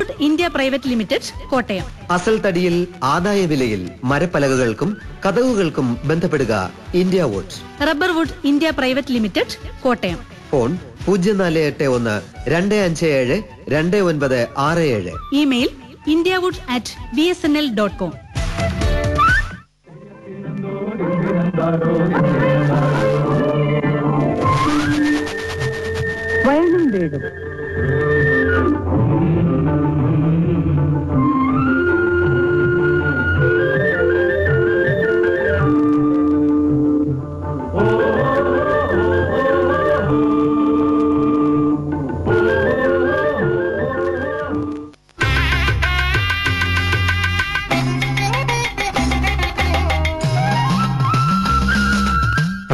India Private limited, Kottayam. അസൽ തടിയിൽ ആദായ വിലയിൽ മരപ്പലകകൾക്കും കതകുകൾക്കും ബന്ധപ്പെടുക India Woods. Rubber would India Private limited, Kottayam. Phone 0481272967. Email indiawoods@bsnl.com. വയലും വീടും.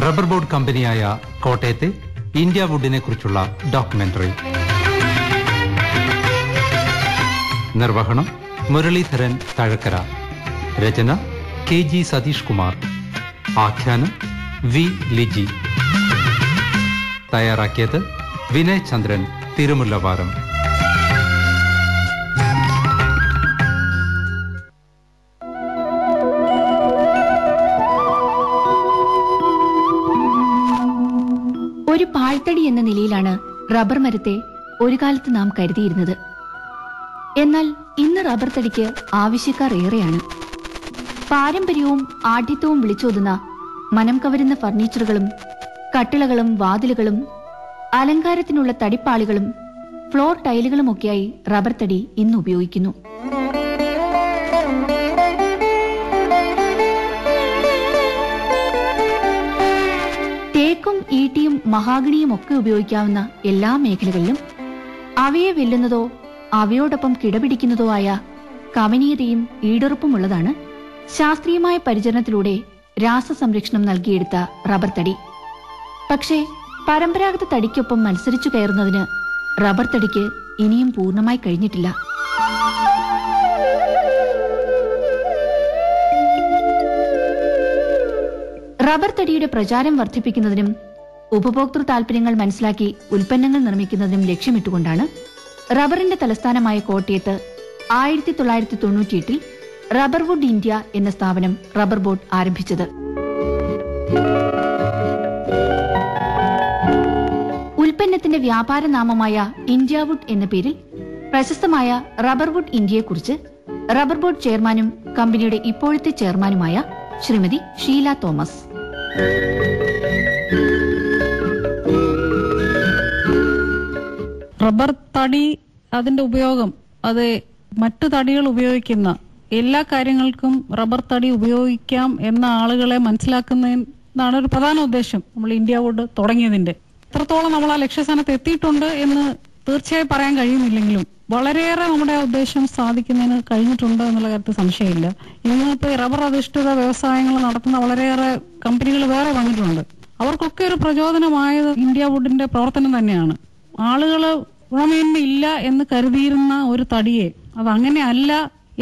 റബ്ബർ ബോർഡ് കമ്പനിയായ കോട്ടയത്തെ ഇന്ത്യ വുഡിനെ കുറിച്ചുള്ള ഡോക്യുമെന്ററി. നിർവഹണം മുരളീധരൻ തഴക്കര. രചന KG സതീഷ് കുമാർ. ആഖ്യാനം V ലിജി. തയ്യാറാക്കിയത് വിനയ് ചന്ദ്രൻ തിരുമുല്ലവാരം. ഒരു പാഴ്ത്തടി എന്ന നിലയിലാണ് റബ്ബർ മരത്തെ ഒരു കാലത്ത് നാം കരുതിയിരുന്നത്. എന്നാൽ ഇന്ന് റബ്ബർ തടിക്ക് ആവശ്യക്കാർ ഏറെയാണ്. പാരമ്പര്യവും ആഢ്യത്വവും വിളിച്ചോതുന്ന മനം കവരുന്ന ഫർണിച്ചറുകളും കട്ടിളകളും വാതിലുകളും അലങ്കാരത്തിനുള്ള തടിപ്പാളികളും ഫ്ലോർ ടൈലുകളുമൊക്കെയായി റബ്ബർ തടി ഇന്ന് ഉപയോഗിക്കുന്നു. തേക്കും ഈട്ടിയും മഹാഗണിയും ഒക്കെ ഉപയോഗിക്കാവുന്ന എല്ലാ മേഖലകളിലും അവയെ വെല്ലുന്നതോ അവയോടൊപ്പം കിടപിടിക്കുന്നതോ ആയ കവനീയതയും ഈടുറപ്പുമുള്ളതാണ് ശാസ്ത്രീയമായ പരിചരണത്തിലൂടെ രാസസംരക്ഷണം നൽകിയെടുത്ത റബ്ബർ തടി. പക്ഷേ പരമ്പരാഗത തടിക്കൊപ്പം മത്സരിച്ചു കയറുന്നതിന് റബ്ബർ തടിക്ക് ഇനിയും പൂർണ്ണമായി കഴിഞ്ഞിട്ടില്ല. റബ്ബർ തടിയുടെ പ്രചാരം വർദ്ധിപ്പിക്കുന്നതിനും ഉപഭോക്തൃ താൽപര്യങ്ങൾ മനസ്സിലാക്കി ഉൽപ്പന്നങ്ങൾ നിർമ്മിക്കുന്നതിനും ലക്ഷ്യമിട്ടുകൊണ്ടാണ് റബ്ബറിന്റെ തലസ്ഥാനമായ കോട്ടയത്ത് 1998 റബ്ബർ വുഡ് ഇന്ത്യ എന്ന സ്ഥാപനം റബ്ബർ ബോർഡ് ആരംഭിച്ചത്. ഉൽപ്പന്നത്തിന്റെ വ്യാപാര നാമമായ ഇന്ത്യ വുഡ് എന്ന പേരിൽ പ്രശസ്തമായ റബ്ബർ വുഡ് ഇന്ത്യയെക്കുറിച്ച് റബ്ബർ ബോർഡ് ചെയർമാനും കമ്പനിയുടെ ഇപ്പോഴത്തെ ചെയർമാനുമായ ശ്രീമതി ഷീല തോമസ്. റബ്ബർ തടി, അതിന്റെ ഉപയോഗം, അത് മറ്റു തടികൾ ഉപയോഗിക്കുന്ന എല്ലാ കാര്യങ്ങൾക്കും റബ്ബർ തടി ഉപയോഗിക്കാം എന്ന ആളുകളെ മനസ്സിലാക്കുന്നതാണ് ഒരു പ്രധാന ഉദ്ദേശം നമ്മൾ ഇന്ത്യ വുഡ് തുടങ്ങിയതിന്റെ. എത്രത്തോളം നമ്മൾ ആ ലക്ഷ്യസ്ഥാനത്ത് എത്തിയിട്ടുണ്ട് എന്ന് തീർച്ചയായും പറയാൻ കഴിയുന്നില്ലെങ്കിലും വളരെയേറെ നമ്മുടെ ഉദ്ദേശം സാധിക്കുന്നതിന് കഴിഞ്ഞിട്ടുണ്ട് എന്നുള്ള കാര്യത്തിൽ സംശയമില്ല. ഇന്നിപ്പോ റബ്ബർ അധിഷ്ഠിത വ്യവസായങ്ങൾ നടത്തുന്ന വളരെയേറെ കമ്പനികൾ വേറെ വന്നിട്ടുണ്ട്. അവർക്കൊക്കെ ഒരു പ്രചോദനമായത് ഇന്ത്യ വുഡിന്റെ പ്രവർത്തനം തന്നെയാണ്. ആളുകള് ഗുണമേന്മയില്ല എന്ന് കരുതിയിരുന്ന ഒരു തടിയെ അത് അങ്ങനെ അല്ല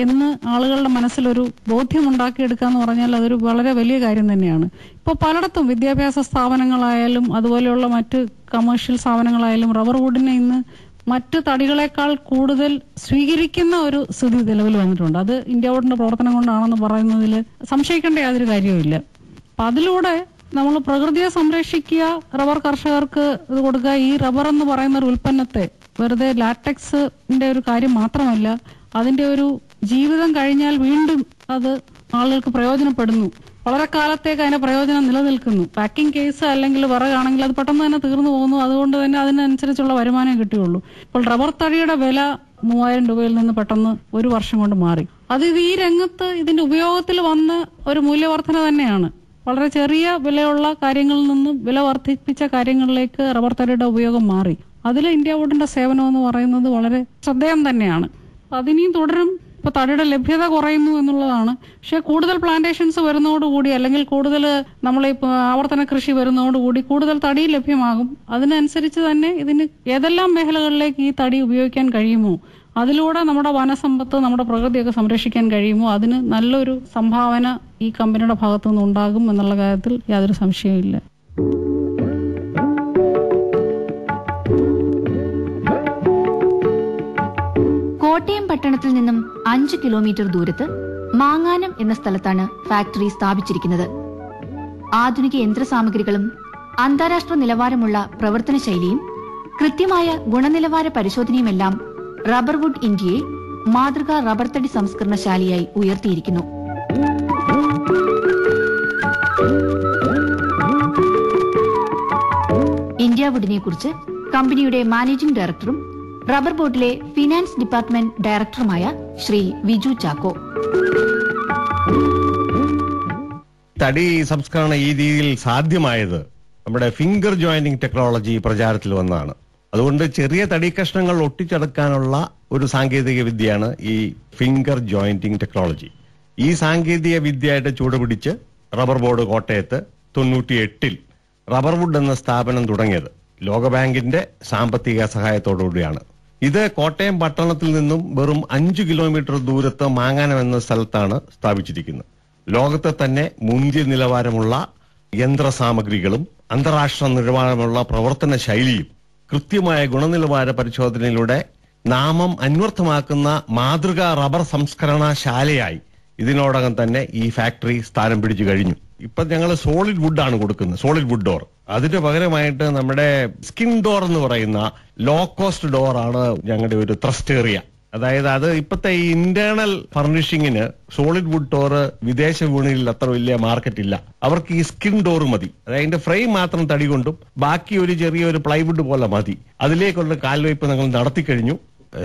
എന്ന് ആളുകളുടെ മനസ്സിലൊരു ബോധ്യം ഉണ്ടാക്കിയെടുക്കുക എന്ന് പറഞ്ഞാൽ അതൊരു വളരെ വലിയ കാര്യം തന്നെയാണ്. ഇപ്പോൾ പലയിടത്തും വിദ്യാഭ്യാസ സ്ഥാപനങ്ങളായാലും അതുപോലെയുള്ള മറ്റ് കമേഴ്ഷ്യൽ സ്ഥാപനങ്ങളായാലും റബ്ബർ വുഡിനെ ഇന്ന് മറ്റ് തടികളെക്കാൾ കൂടുതൽ സ്വീകരിക്കുന്ന ഒരു സ്ഥിതി നിലവിൽ വന്നിട്ടുണ്ട്. അത് ഇന്ത്യ വുഡിന്റെ പ്രവർത്തനം കൊണ്ടാണെന്ന് പറയുന്നതിൽ സംശയിക്കേണ്ട യാതൊരു കാര്യവുമില്ല. അപ്പൊ അതിലൂടെ നമ്മൾ പ്രകൃതിയെ സംരക്ഷിക്കുക, റബ്ബർ കർഷകർക്ക് ഇത് കൊടുക്കുക. ഈ റബ്ബർ എന്ന് പറയുന്ന ഒരു ഉൽപ്പന്നത്തെ വെറുതെ ലാറ്റക്സിന്റെ ഒരു കാര്യം മാത്രമല്ല, അതിന്റെ ഒരു ജീവിതം കഴിഞ്ഞാൽ വീണ്ടും അത് ആളുകൾക്ക് പ്രയോജനപ്പെടുന്നു. വളരെ കാലത്തേക്ക് അതിന്റെ പ്രയോജനം നിലനിൽക്കുന്നു. പാക്കിംഗ് കേസ് അല്ലെങ്കിൽ വിറകാണെങ്കിൽ അത് പെട്ടെന്ന് തന്നെ തീർന്നു പോകുന്നു. അതുകൊണ്ട് തന്നെ അതിനനുസരിച്ചുള്ള വരുമാനം കിട്ടുകയുള്ളൂ. ഇപ്പോൾ റബ്ബർ തടിയുടെ വില 3000 രൂപയിൽ നിന്ന് പെട്ടെന്ന് ഒരു വർഷം കൊണ്ട് മാറി. അത് ഈ രംഗത്ത് ഇതിന്റെ ഉപയോഗത്തിൽ വന്ന് ഒരു മൂല്യവർധന തന്നെയാണ്. വളരെ ചെറിയ വിലയുള്ള കാര്യങ്ങളിൽ നിന്ന് വില വർദ്ധിപ്പിച്ച കാര്യങ്ങളിലേക്ക് റബ്ബർ തടിയുടെ ഉപയോഗം മാറി. അതിൽ ഇന്ത്യ വുഡിന്റെ സേവനം എന്ന് പറയുന്നത് വളരെ ശ്രദ്ധേയം തന്നെയാണ്. അതിനിയും തുടരും. ഇപ്പൊ തടിയുടെ ലഭ്യത കുറയുന്നു എന്നുള്ളതാണ്. പക്ഷെ കൂടുതൽ പ്ലാന്റേഷൻസ് വരുന്നതോടുകൂടി അല്ലെങ്കിൽ കൂടുതൽ നമ്മളിപ്പോ ആവർത്തന കൃഷി വരുന്നതോടുകൂടി കൂടുതൽ തടി ലഭ്യമാകും. അതിനനുസരിച്ച് തന്നെ ഇതിന് ഏതെല്ലാം മേഖലകളിലേക്ക് ഈ തടി ഉപയോഗിക്കാൻ കഴിയുമോ, അതിലൂടെ നമ്മുടെ വനസമ്പത്ത്, നമ്മുടെ പ്രകൃതിയൊക്കെ സംരക്ഷിക്കാൻ കഴിയുമോ, അതിന് നല്ലൊരു സംഭാവന ഈ കമ്പനിയുടെ ഭാഗത്തുനിന്ന് ഉണ്ടാകും എന്നുള്ള കാര്യത്തിൽ യാതൊരു സംശയവുമില്ല. കോട്ടയം പട്ടണത്തിൽ നിന്നും 5 കിലോമീറ്റർ ദൂരത്ത് മാങ്ങാനം എന്ന സ്ഥലത്താണ് ഫാക്ടറി സ്ഥാപിച്ചിരിക്കുന്നത്. ആധുനിക യന്ത്രസാമഗ്രികളും അന്താരാഷ്ട്ര നിലവാരമുള്ള പ്രവർത്തന ശൈലിയും കൃത്യമായ ഗുണനിലവാര പരിശോധനയുമെല്ലാം റബ്ബർവുഡ് ഇന്ത്യയെ മാതൃകാ റബ്ബർ തടി സംസ്കരണശാലയായി ഉയർത്തിയിരിക്കുന്നു. ഇന്ത്യാവുഡിനെ കുറിച്ച് കമ്പനിയുടെ മാനേജിംഗ് ഡയറക്ടറും റബ്ബർ ബോർഡിലെ ഫിനാൻസ് ഡിപ്പാർട്ട്മെന്റ് ഡയറക്ടറുമായ ശ്രീ വിജു ചാക്കോ. തടി സംസ്കരണ ഈ രീതിയിൽ സാധ്യമായത് നമ്മുടെ ഫിംഗർ ജോയിന്റിംഗ് ടെക്നോളജി പ്രചാരത്തിൽ വന്നതാണ്. അതുകൊണ്ട് ചെറിയ തടി കഷ്ണങ്ങൾ ഒട്ടിച്ചെടുക്കാനുള്ള ഒരു സാങ്കേതിക വിദ്യയാണ് ഈ ഫിംഗർ ജോയിന്റിംഗ് ടെക്നോളജി. ഈ സാങ്കേതിക വിദ്യയായിട്ട് ചൂടുപിടിച്ച് റബ്ബർ ബോർഡ് കോട്ടയത്ത് 98-ൽ റബ്ബർവുഡ് എന്ന സ്ഥാപനം തുടങ്ങിയത് ലോകബാങ്കിന്റെ സാമ്പത്തിക സഹായത്തോടുകൂടിയാണ്. ഇത് കോട്ടയം പട്ടണത്തിൽ നിന്നും വെറും 5 കിലോമീറ്റർ ദൂരത്ത് മാങ്ങാനം എന്ന സ്ഥലത്താണ് സ്ഥാപിച്ചിരിക്കുന്നത്. ലോകത്തെ തന്നെ മുന്തിയ നിലവാരമുള്ള യന്ത്രസാമഗ്രികളും അന്താരാഷ്ട്ര നിലവാരമുള്ള പ്രവർത്തന ശൈലിയും കൃത്യമായ ഗുണനിലവാര പരിശോധനയിലൂടെ നാമം അന്വർത്ഥമാക്കുന്ന മാതൃകാ റബ്ബർ സംസ്കരണശാലയായി ഇതിനോടകം തന്നെ ഈ ഫാക്ടറി സ്ഥാനം പിടിച്ചു കഴിഞ്ഞു. ഇപ്പൊ ഞങ്ങൾ സോളിഡ് വുഡ് ആണ് കൊടുക്കുന്നത്, സോളിഡ് വുഡ് ഡോർ. അതിന് പകരമായിട്ട് നമ്മുടെ സ്കിൻ ഡോർ എന്ന് പറയുന്ന ലോ കോസ്റ്റ് ഡോർ ആണ് ഞങ്ങളുടെ ഒരു ത്രസ്റ്റ് ഏരിയ. അതായത് അത് ഇപ്പോഴത്തെ ഈ ഇന്റേണൽ ഫർണിഷിങ്ങിന് സോളിഡ് വുഡ് ഡോർ വിദേശ വിപണിയിൽ അത്ര വലിയ മാർക്കറ്റ് ഇല്ല. അവർക്ക് ഈ സ്കിൻ ഡോർ മതി. അതായത് അതിന്റെ ഫ്രെയിം മാത്രം തടി കൊണ്ടും ബാക്കി ഒരു ചെറിയൊരു പ്ലൈവുഡ് പോലെ മതി. അതിലേക്കുള്ള കാൽവയ്പ് ഞങ്ങൾ നടത്തിക്കഴിഞ്ഞു.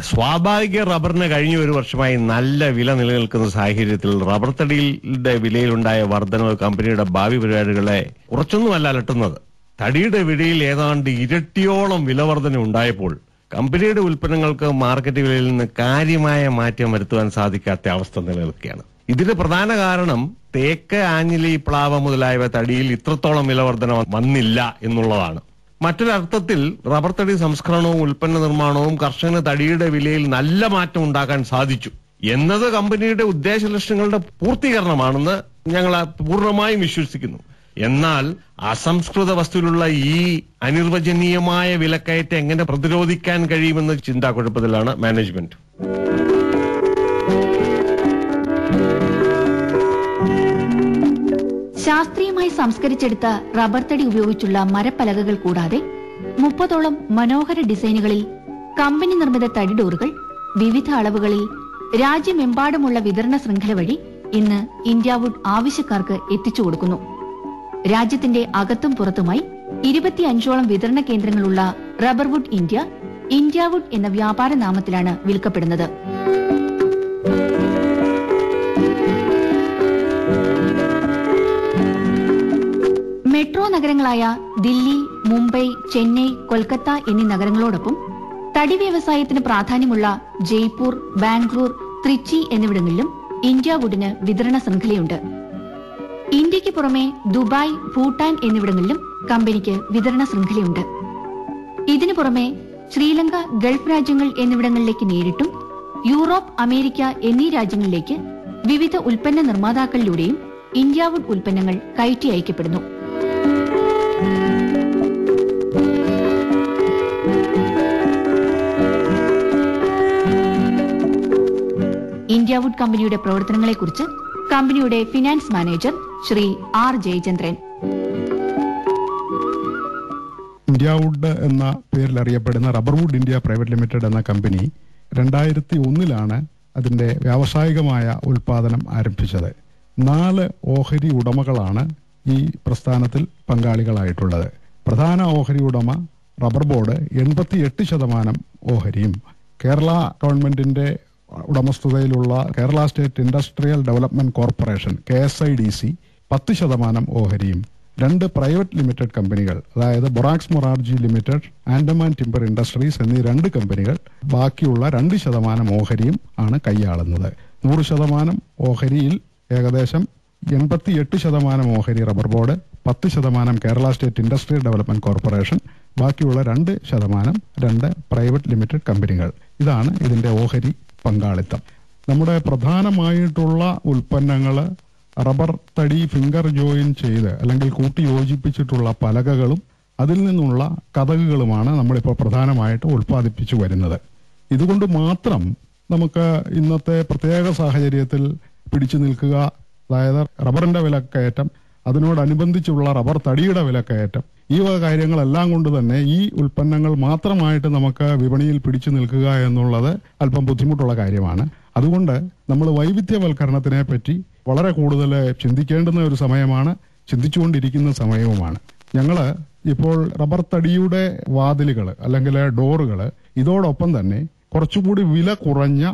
സ്വാഭാവിക റബ്ബറിന് കഴിഞ്ഞ ഒരു വർഷമായി നല്ല വില നിലനിൽക്കുന്ന സാഹചര്യത്തിൽ റബ്ബർ തടിയുടെ വിലയിലുണ്ടായ വർധനവ് കമ്പനിയുടെ ഭാവി പരിപാടികളെ കുറച്ചൊന്നുമല്ല അലട്ടുന്നത്. തടിയുടെ വിലയിൽ ഏതാണ്ട് ഇരട്ടിയോളം വിലവർധന ഉണ്ടായപ്പോൾ കമ്പനിയുടെ ഉൽപ്പന്നങ്ങൾക്ക് മാർക്കറ്റ് വിലയിൽ നിന്ന് കാര്യമായ മാറ്റം വരുത്തുവാൻ സാധിക്കാത്ത അവസ്ഥ നിലനിൽക്കുകയാണ്. ഇതിന് പ്രധാന കാരണം തേക്ക്, ആഞ്ഞിലി, പ്ലാവ് മുതലായവ തടിയിൽ ഇത്രത്തോളം വിലവർധന വന്നില്ല എന്നുള്ളതാണ്. മറ്റൊരർത്ഥത്തിൽ റബ്ബർ തടി സംസ്കരണവും ഉൽപ്പന്ന നിർമ്മാണവും കർഷകന് തടിയുടെ വിലയിൽ നല്ല മാറ്റം ഉണ്ടാക്കാൻ സാധിച്ചു എന്നത് കമ്പനിയുടെ ഉദ്ദേശ ലക്ഷ്യങ്ങളുടെ പൂർത്തീകരണമാണെന്ന് ഞങ്ങൾ പൂർണ്ണമായും വിശ്വസിക്കുന്നു. എന്നാൽ അസംസ്കൃത വസ്തുവിലുള്ള ഈ അനിർവചനീയമായ വിലക്കയറ്റം എങ്ങനെ പ്രതിരോധിക്കാൻ കഴിയുമെന്ന ചിന്താക്കുഴപ്പത്തിലാണ് മാനേജ്മെന്റ്. ശാസ്ത്രീയമായി സംസ്കരിച്ചെടുത്ത റബ്ബർ തടി ഉപയോഗിച്ചുള്ള മരപ്പലകകൾ കൂടാതെ 30ഓളം മനോഹര ഡിസൈനുകളിൽ കമ്പനി നിർമ്മിത തടി ഡോറുകൾ വിവിധ അളവുകളിൽ രാജ്യമെമ്പാടുമുള്ള വിതരണ ശൃംഖല വഴി ഇന്ന് ഇന്ത്യാവുഡ് ആവശ്യക്കാർക്ക് എത്തിച്ചു കൊടുക്കുന്നു. രാജ്യത്തിന്റെ അകത്തും പുറത്തുമായി 25ഓളം വിതരണ കേന്ദ്രങ്ങളുള്ള റബ്ബർവുഡ് ഇന്ത്യ ഇന്ത്യാവുഡ് എന്ന വ്യാപാര നാമത്തിലാണ് വിൽക്കപ്പെടുന്നത്. മെട്രോ നഗരങ്ങളായ ദില്ലി, മുംബൈ, ചെന്നൈ, കൊൽക്കത്ത എന്നീ നഗരങ്ങളോടൊപ്പം തടി വ്യവസായത്തിന് പ്രാധാന്യമുള്ള ജയ്പൂർ, ബാംഗ്ലൂർ, ത്രിച്ചി എന്നിവിടങ്ങളിലും ഇന്ത്യാവുഡിന് വിതരണ ശൃംഖലയുണ്ട്. ഇന്ത്യക്ക് പുറമെ ദുബായ്, ഭൂട്ടാൻ എന്നിവിടങ്ങളിലും കമ്പനിക്ക് വിതരണ ശൃംഖലയുണ്ട്. ഇതിനു പുറമെ ശ്രീലങ്ക, ഗൾഫ് രാജ്യങ്ങൾ എന്നിവിടങ്ങളിലേക്ക് നേരിട്ടും യൂറോപ്പ്, അമേരിക്ക എന്നീ രാജ്യങ്ങളിലേക്ക് വിവിധ ഉൽപ്പന്ന നിർമ്മാതാക്കളിലൂടെയും ഇന്ത്യാവുഡ് ഉൽപ്പന്നങ്ങൾ കയറ്റി അയക്കപ്പെടുന്നു. ഇന്ത്യാവുഡ് കമ്പനിയുടെ പ്രവർത്തനങ്ങളെക്കുറിച്ച് കമ്പനിയുടെ finance manager Shri R Jayachandran. Indiawood എന്ന പേരിൽ അറിയപ്പെടുന്ന റബ്ബർവുഡ് ഇന്ത്യ പ്രൈവറ്റ് ലിമിറ്റഡ് എന്ന കമ്പനി 2001 അതിന്റെ വ്യാവസായികമായ ഉൽപാദനം ആരംഭിച്ചത്. 4 ഓഹരി ഉടമകളാണ് ഈ പ്രസ്ഥാനത്തിൽ പങ്കാളികളായിട്ടുള്ളത്. പ്രധാന ഓഹരി ഉടമ റബ്ബർ ബോർഡ് 88% ഓഹരിയും, കേരള ഗവൺമെന്റിന്റെ ഉടമസ്ഥതയിലുള്ള Kerala state industrial development corporation KSIDC 10% ഓഹരിയും, 2 private limited കമ്പനികൾ, അതായത് borax Morarji limited, Andaman timber industries എന്നീ 2 കമ്പനികൾ ബാക്കിയുള്ള 2% ഓഹരിയും ആണ് കൈയാളുന്നത്. 100% ഓഹരിയിൽ ഏകദേശം 88% ഓഹരി rubber board, 10% Kerala state industrial development corporation, ബാക്കിയുള്ള 2% 2 പ്രൈവറ്റ് ലിമിറ്റഡ് കമ്പനികൾ. ഇതാണ് ഇതിന്റെ ഓഹരി പങ്കാളിത്തം. നമ്മുടെ പ്രധാനമായിട്ടുള്ള ഉൽപ്പന്നങ്ങൾ റബ്ബർ തടി ഫിംഗർ ജോയിൻ ചെയ്ത് അല്ലെങ്കിൽ കൂട്ടി യോജിപ്പിച്ചിട്ടുള്ള പലകകളും അതിൽ നിന്നുള്ള കതകുകളുമാണ് നമ്മളിപ്പോൾ പ്രധാനമായിട്ട് ഉൽപ്പാദിപ്പിച്ചു വരുന്നത്. ഇതുകൊണ്ട് മാത്രം നമുക്ക് ഇന്നത്തെ പ്രത്യേക സാഹചര്യത്തിൽ പിടിച്ചു നിൽക്കുക, അതായത് റബ്ബറിന്റെ വിലക്കയറ്റം, അതിനോടനുബന്ധിച്ചുള്ള റബ്ബർ തടിയുടെ വിലക്കയറ്റം, ഈ വക കാര്യങ്ങളെല്ലാം കൊണ്ട് തന്നെ ഈ ഉൽപ്പന്നങ്ങൾ മാത്രമായിട്ട് നമുക്ക് വിപണിയിൽ പിടിച്ചു നിൽക്കുക എന്നുള്ളത് അല്പം ബുദ്ധിമുട്ടുള്ള കാര്യമാണ്. അതുകൊണ്ട് നമ്മൾ വൈവിധ്യവൽക്കരണത്തിനെ പറ്റി വളരെ കൂടുതൽ ചിന്തിക്കേണ്ടുന്ന ഒരു സമയമാണ്, ചിന്തിച്ചുകൊണ്ടിരിക്കുന്ന സമയവുമാണ്. ഞങ്ങൾ ഇപ്പോൾ റബ്ബർ തടിയുടെ വാതിലുകൾ അല്ലെങ്കിൽ ഡോറുകൾ, ഇതോടൊപ്പം തന്നെ കുറച്ചുകൂടി വില കുറഞ്ഞ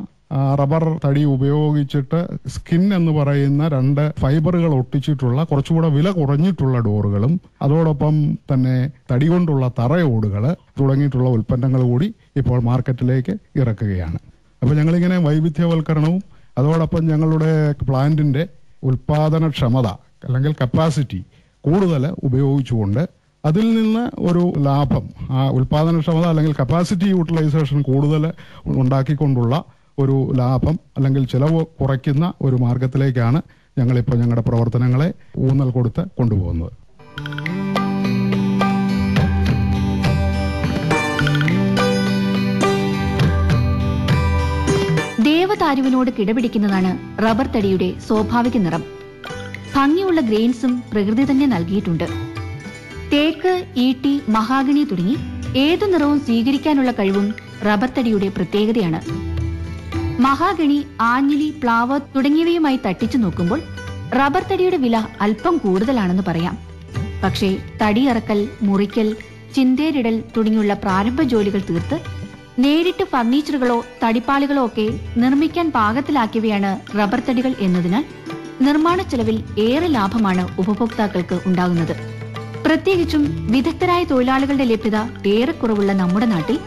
റബ്ബർ തടി ഉപയോഗിച്ചിട്ട് സ്കിൻ എന്ന് പറയുന്ന 2 ഫൈബറുകൾ ഒട്ടിച്ചിട്ടുള്ള കുറച്ചുകൂടെ വില കുറഞ്ഞിട്ടുള്ള ഡോറുകളും, അതോടൊപ്പം തന്നെ തടി കൊണ്ടുള്ള തറയോടുകൾ തുടങ്ങിയിട്ടുള്ള ഉൽപ്പന്നങ്ങൾ കൂടി ഇപ്പോൾ മാർക്കറ്റിലേക്ക് ഇറക്കുകയാണ്. അപ്പോൾ ഞങ്ങളിങ്ങനെ വൈവിധ്യവൽക്കരണവും അതോടൊപ്പം ഞങ്ങളുടെ പ്ലാന്റിന്റെ ഉൽപാദനക്ഷമത അല്ലെങ്കിൽ കപ്പാസിറ്റി കൂടുതൽ ഉപയോഗിച്ചുകൊണ്ട് അതിൽ നിന്ന് ഒരു ലാഭം, ആ ഉൽപാദനക്ഷമത അല്ലെങ്കിൽ കപ്പാസിറ്റി യൂട്ടിലൈസേഷൻ കൂടുതൽ ഉണ്ടാക്കിക്കൊണ്ടുള്ള ഒരു ലാഭം അല്ലെങ്കിൽ ചിലവ് കുറയ്ക്കുന്ന ഒരു മാർഗത്തിലേക്കാണ് ഞങ്ങളിപ്പോൾ ഞങ്ങളുടെ പ്രവർത്തനങ്ങളെ ഊന്നൽ കൊടുത്ത് കൊണ്ടുപോകുന്നത്. ദേവദാരുവിനോട് കിടപിടിക്കുന്നതാണ് റബ്ബർ തടിയുടെ സ്വാഭാവിക നിറം. ഭംഗിയുള്ള ഗ്രെയിൻസും പ്രകൃതി തന്നെ നൽകിയിട്ടുണ്ട്. തേക്ക്, ഈട്ടി, മഹാഗണി തുടങ്ങി ഏതു നിറവും സ്വീകരിക്കാനുള്ള കഴിവും റബ്ബർ തടിയുടെ പ്രത്യേകതയാണ്. മഹാഗണി, ആഞ്ഞിലി, പ്ലാവ് തുടങ്ങിയവയുമായി തട്ടിച്ചു നോക്കുമ്പോൾ റബ്ബർ തടിയുടെ വില അല്പം കൂടുതലാണെന്ന് പറയാം. പക്ഷേ തടിയറക്കൽ, മുറിക്കൽ, ചിന്തേരിടൽ തുടങ്ങിയുള്ള പ്രാരംഭ ജോലികൾ തീർത്ത് നേരിട്ട് ഫർണിച്ചറുകളോ തടിപ്പാളികളോ ഒക്കെ നിർമ്മിക്കാൻ പാകത്തിലാക്കിയവയാണ് റബ്ബർ തടികൾ എന്നതിനാൽ നിർമ്മാണ ചെലവിൽ ഏറെ ലാഭമാണ് ഉപഭോക്താക്കൾക്ക് ഉണ്ടാകുന്നത്. പ്രത്യേകിച്ചും വിദഗ്ധരായ തൊഴിലാളികളുടെ ലഭ്യത ഏറെക്കുറവുള്ള നമ്മുടെ നാട്ടിൽ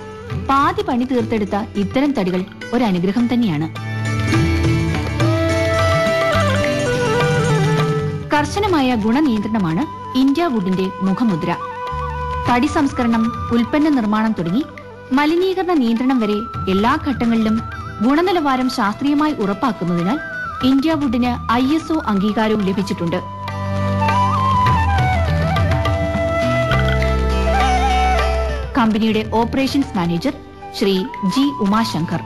പാതി പണി തീർത്തെടുത്ത ഇത്തരം തടികൾ ഒരനുഗ്രഹം തന്നെയാണ്. കർശനമായ ഗുണനിയന്ത്രണമാണ് ഇന്ത്യ വുഡിന്റെ മുഖമുദ്ര. തടി സംസ്കരണം, ഉൽപ്പന്ന നിർമ്മാണം തുടങ്ങി മലിനീകരണ നിയന്ത്രണം വരെ എല്ലാ ഘട്ടങ്ങളിലും ഗുണനിലവാരം ശാസ്ത്രീയമായി ഉറപ്പാക്കുന്നതിനാൽ ഇന്ത്യ വുഡിന് ISO അംഗീകാരവും ലഭിച്ചിട്ടുണ്ട്. കമ്പനിയുടെ operations manager Shri G Umashankar.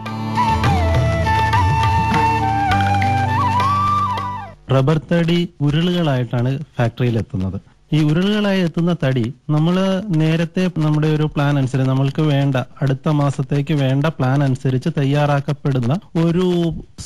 Rubber തടി ഉരുളുകളായിട്ടാണ് ഫാക്ടറിയിൽ എത്തുന്നത്. ഈ ഉരുളുകളായി എത്തുന്ന തടി നമ്മൾ നേരത്തെ നമ്മുടെ ഒരു പ്ലാൻ അനുസരിച്ച് നമ്മൾക്ക് വേണ്ട അടുത്ത മാസത്തേക്ക് വേണ്ട പ്ലാൻ അനുസരിച്ച് തയ്യാറാക്കപ്പെടുന്ന ഒരു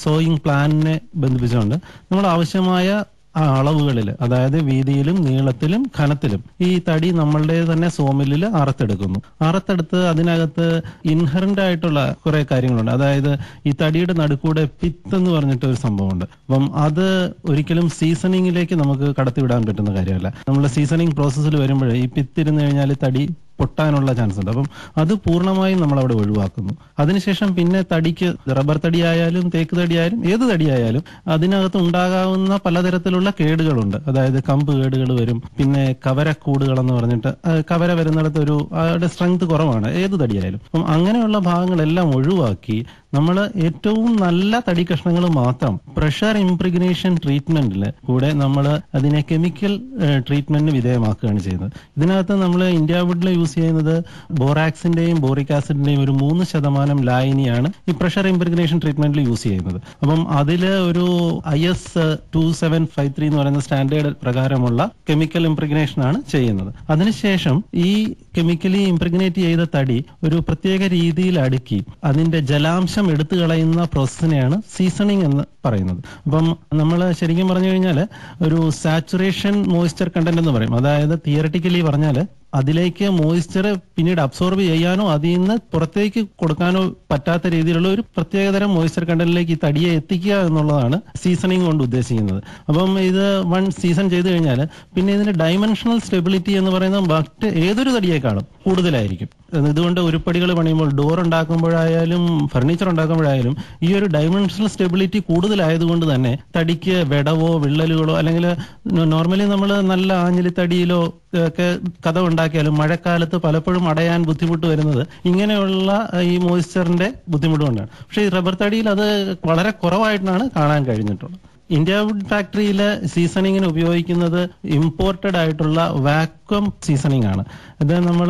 സോയിങ് പ്ലാനിനെ ബന്ധിപ്പിച്ചുകൊണ്ട് നമ്മൾ ആവശ്യമായ ആ അളവുകളിൽ, അതായത് വീതിയിലും നീളത്തിലും ഘനത്തിലും ഈ തടി നമ്മളുടെ തന്നെ സോമില്ലിൽ അറുത്തെടുക്കുന്നു. അറുത്തെടുത്ത് അതിനകത്ത് ഇൻഹറന്റ് ആയിട്ടുള്ള കുറെ കാര്യങ്ങളുണ്ട്. അതായത് ഈ തടിയുടെ നടുക്കൂടെ പിത്ത് എന്ന് പറഞ്ഞിട്ട് ഒരു സംഭവമുണ്ട്. അപ്പം അത് ഒരിക്കലും സീസണിങ്ങിലേക്ക് നമുക്ക് കടത്തിവിടാൻ പറ്റുന്ന കാര്യമല്ല. നമ്മൾ സീസണിങ് പ്രോസസ്സിൽ വരുമ്പോൾ ഈ പിത്തിരുന്ന് കഴിഞ്ഞാൽ തടി പൊട്ടാനുള്ള ചാൻസ് ഉണ്ട്. അപ്പം അത് പൂർണ്ണമായും നമ്മൾ അവിടെ ഒഴിവാക്കുന്നു. അതിനുശേഷം പിന്നെ തടിക്ക് റബ്ബർ തടിയായാലും തേക്ക് തടിയായാലും ഏത് തടിയായാലും അതിനകത്ത് ഉണ്ടാകാവുന്ന പലതരത്തിലുള്ള കേടുകളുണ്ട്. അതായത് കമ്പ് കേടുകൾ വരും, പിന്നെ കവരക്കൂടുകൾ എന്ന് പറഞ്ഞിട്ട് കവര വരുന്നിടത്ത് ഒരു സ്ട്രെങ്ത് കുറവാണ് ഏത് തടിയായാലും. അപ്പം അങ്ങനെയുള്ള ഭാഗങ്ങളെല്ലാം ഒഴിവാക്കി നമ്മൾ ഏറ്റവും നല്ല തടി കഷ്ണങ്ങൾ മാത്രം പ്രഷർ ഇംപ്രിഗ്നേഷൻ ട്രീറ്റ്മെന്റിൽ കൂടെ നമ്മൾ അതിനെ കെമിക്കൽ ട്രീറ്റ്മെന്റിന് വിധേയമാക്കുകയാണ് ചെയ്യുന്നത്. ഇതിനകത്ത് നമ്മൾ ഇന്ത്യ വുഡിൽ യൂസ് ചെയ്യുന്നത് ബോറാക്സിന്റെയും ബോറിക് ആസിഡിന്റെയും ഒരു 3% ലായനിയാണ് ഈ പ്രഷർ ഇംപ്രിഗ്നേഷൻ ട്രീറ്റ്മെന്റിൽ യൂസ് ചെയ്യുന്നത്. അപ്പം അതിൽ ഒരു IS 2753 എന്ന് പറയുന്ന സ്റ്റാൻഡേർഡ് പ്രകാരമുള്ള കെമിക്കൽ ഇംപ്രിഗ്നേഷൻ ആണ് ചെയ്യുന്നത്. അതിനുശേഷം ഈ കെമിക്കലി ഇംപ്രിഗ്നേറ്റ് ചെയ്ത തടി ഒരു പ്രത്യേക രീതിയിൽ അടുക്കി അതിന്റെ ജലാംശം എടുത്തു കളയുന്ന പ്രോസസ്സിനെയാണ് സീസണിങ് എന്ന് പറയുന്നത്. അപ്പം നമ്മൾ ശരിക്കും പറഞ്ഞു കഴിഞ്ഞാൽ ഒരു സാച്ചുറേഷൻ മോയ്സ്ചർ കണ്ടന്റ് എന്ന് പറയും. അതായത് തിയററ്റിക്കലി പറഞ്ഞാൽ അതിലേക്ക് മോയ്സ്ചർ പിന്നീട് അബ്സോർബ് ചെയ്യാനോ അതിൽ നിന്ന് പുറത്തേക്ക് കൊടുക്കാനോ പറ്റാത്ത രീതിയിലുള്ള ഒരു പ്രത്യേകതരം മോയ്സ്ചർ കണ്ടന്റിലേക്ക് ഈ തടിയെ എത്തിക്കുക എന്നുള്ളതാണ് സീസണിങ് കൊണ്ട് ഉദ്ദേശിക്കുന്നത്. അപ്പം ഇത് വൺ സീസൺ ചെയ്ത് കഴിഞ്ഞാൽ പിന്നെ ഇതിന്റെ ഡൈമെൻഷണൽ സ്റ്റെബിലിറ്റി എന്ന് പറയുന്നത് മറ്റ് ഏതൊരു തടിയേക്കാളും കൂടുതലായിരിക്കും. ഇതുകൊണ്ട് ഉരുപ്പടികൾ പണിയുമ്പോൾ ഡോർ ഉണ്ടാക്കുമ്പോഴായാലും ഫർണിച്ചർ ഉണ്ടാക്കുമ്പോഴായാലും ഈ ഒരു ഡൈമെൻഷണൽ സ്റ്റെബിലിറ്റി കൂടുതലായതുകൊണ്ട് തന്നെ തടിക്ക് വെടവോ വിള്ളലുകളോ അല്ലെങ്കിൽ നോർമലി നമ്മൾ നല്ല ആഞ്ഞിലി തടിയിലോ ഒക്കെ കഥ ഉണ്ടാക്കിയാലും മഴക്കാലത്ത് പലപ്പോഴും അടയാൻ ബുദ്ധിമുട്ട് വരുന്നത് ഇങ്ങനെയുള്ള ഈ മോയ്സ്ചറിന്റെ ബുദ്ധിമുട്ട് കൊണ്ടാണ്. പക്ഷെ ഈ റബ്ബർ തടിയിൽ അത് വളരെ കുറവായിട്ടാണ് കാണാൻ കഴിഞ്ഞിട്ടുള്ളത്. ഇന്ത്യ വുഡ് ഫാക്ടറിയിൽ സീസണിങ്ങിന് ഉപയോഗിക്കുന്നത് ഇമ്പോർട്ടഡ് ആയിട്ടുള്ള വാക്വം വാക്വം സീസണിങ് ആണ്. ഇത് നമ്മൾ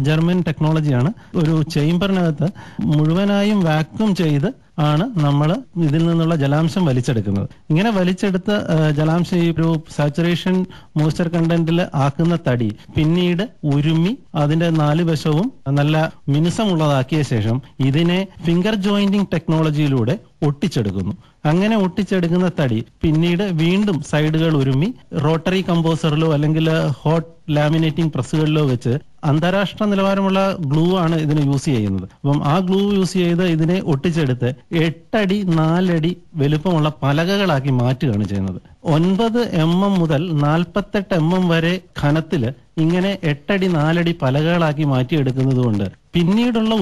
ജർമ്മൻ ടെക്നോളജിയാണ്. ഒരു ചേംബറിനകത്ത് മുഴുവനായും വാക്വം ചെയ്ത് ആണ് നമ്മൾ ഇതിൽ നിന്നുള്ള ജലാംശം വലിച്ചെടുക്കുന്നത്. ഇങ്ങനെ വലിച്ചെടുത്ത ജലാംശം ഈ ഒരു സാച്ചുറേഷൻ മോയ്സ്ചർ കണ്ടന്റിൽ ആക്കുന്ന തടി പിന്നീട് ഉരുമി അതിന്റെ 4 വശവും നല്ല മിനുസമുള്ളതാക്കിയ ശേഷം ഇതിനെ ഫിംഗർ ജോയിന്റിംഗ് ടെക്നോളജിയിലൂടെ ഒട്ടിച്ചെടുക്കുന്നു. അങ്ങനെ ഒട്ടിച്ചെടുക്കുന്ന തടി പിന്നീട് വീണ്ടും സൈഡുകൾ ഉരുമി റോട്ടറി കമ്പോസറിലോ അല്ലെങ്കിൽ ഹോട്ട് ലാമിനേറ്റിംഗ് പ്രസ്സുകളിലോ വെച്ച് അന്താരാഷ്ട്ര നിലവാരമുള്ള ഗ്ലൂ ആണ് ഇതിന് യൂസ് ചെയ്യുന്നത്. അപ്പം ആ ഗ്ലൂ യൂസ് ചെയ്ത് ഇതിനെ ഒട്ടിച്ചെടുത്ത് 8 അടി 4 അടി വലുപ്പമുള്ള പലകകളാക്കി മാറ്റുകയാണ് ചെയ്യുന്നത്. 9 mm മുതൽ 48 mm വരെ ഘനത്തില് ഇങ്ങനെ 8 അടി 4 അടി പലകകളാക്കി മാറ്റിയെടുക്കുന്നത് കൊണ്ട് പിന്നീടുള്ള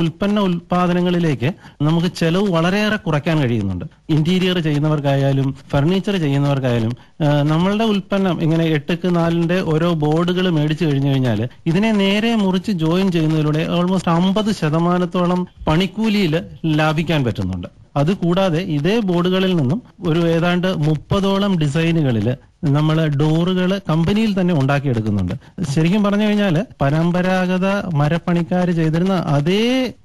ഉൽപാദനങ്ങളിലേക്ക് നമുക്ക് ചെലവ് വളരെയേറെ കുറയ്ക്കാൻ കഴിയുന്നുണ്ട്. ഇന്റീരിയർ ചെയ്യുന്നവർക്കായാലും ഫർണിച്ചർ ചെയ്യുന്നവർക്കായാലും നമ്മളുടെ ഉൽപ്പന്നം ഇങ്ങനെ 8x4 ഓരോ ബോർഡുകൾ മേടിച്ചു കഴിഞ്ഞു കഴിഞ്ഞാൽ ഇതിനെ നേരെ മുറിച്ച് ജോയിൻ ചെയ്യുന്നതിലൂടെ ഓൾമോസ്റ്റ് 50% പണിക്കൂലിയിൽ ലാഭിക്കാൻ പറ്റുന്നുണ്ട്. അതുകൂടാതെ ഇതേ ബോർഡുകളിൽ നിന്നും ഒരു ഏതാണ്ട് 30ഓളം ഡിസൈനുകളിൽ നമ്മൾ ഡോറുകൾ കമ്പനിയിൽ തന്നെ ഉണ്ടാക്കിയെടുക്കുന്നുണ്ട്. ശരിക്കും പറഞ്ഞു കഴിഞ്ഞാൽ പരമ്പരാഗത മരപ്പണിക്കാർ ചെയ്തിരുന്ന അതേ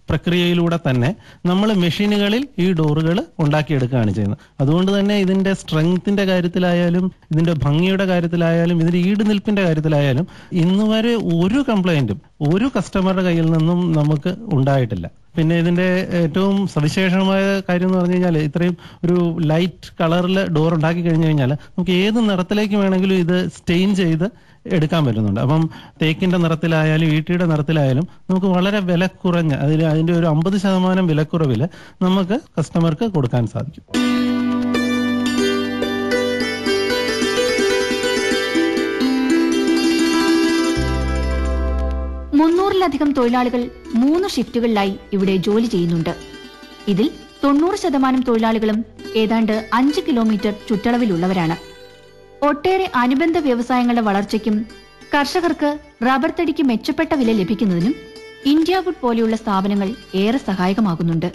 പ്രക്രിയയിലൂടെ തന്നെ നമ്മൾ മെഷീനുകളിൽ ഈ ഡോറുകൾ ഉണ്ടാക്കിയെടുക്കുകയാണ് ചെയ്യുന്നത്. അതുകൊണ്ട് തന്നെ ഇതിന്റെ സ്ട്രെങ്ത്തിന്റെ കാര്യത്തിലായാലും ഇതിന്റെ ഭംഗിയുടെ കാര്യത്തിലായാലും ഇതിന്റെ ഈടുനിൽപ്പിന്റെ കാര്യത്തിലായാലും ഇന്ന് വരെ ഒരു കംപ്ലൈന്റും ഒരു കസ്റ്റമറുടെ കയ്യിൽ നിന്നും നമുക്ക് ഉണ്ടായിട്ടില്ല. പിന്നെ ഇതിന്റെ ഏറ്റവും സവിശേഷമായ കാര്യം എന്ന് പറഞ്ഞു കഴിഞ്ഞാൽ ഇത്രയും ഒരു ലൈറ്റ് കളറിൽ ഡോർ ഉണ്ടാക്കി കഴിഞ്ഞു കഴിഞ്ഞാൽ നമുക്ക് ഏത് നിറത്തിലേക്ക് വേണമെങ്കിലും ഇത് സ്റ്റെയിൻ ചെയ്ത് എടുക്കാൻ പറ്റുന്നുണ്ട്. അപ്പം തേക്കിന്റെ നിറത്തിലായാലും ഈട്ടിയുടെ നിറത്തിലായാലും നമുക്ക് വളരെ വില കുറഞ്ഞ അതിന്റെ ഒരു 50% വിലക്കുറവിൽ നമുക്ക് കസ്റ്റമർക്ക് കൊടുക്കാൻ സാധിക്കും. ിലധികം തൊഴിലാളികൾ 3 ഷിഫ്റ്റുകളിലായി ഇവിടെ ജോലി ചെയ്യുന്നുണ്ട്. ഇതിൽ 90% തൊഴിലാളികളും ഏതാണ്ട് 5 കിലോമീറ്റർ ചുറ്റളവിലുള്ളവരാണ്. ഒട്ടേറെ അനുബന്ധ വ്യവസായങ്ങളുടെ വളർച്ചയ്ക്കും കർഷകർക്ക് റബ്ബർ തടിക്ക് മെച്ചപ്പെട്ട വില ലഭിക്കുന്നതിനും ഇന്ത്യാവുഡ് പോലെയുള്ള സ്ഥാപനങ്ങൾ ഏറെ സഹായകമാകുന്നുണ്ട്.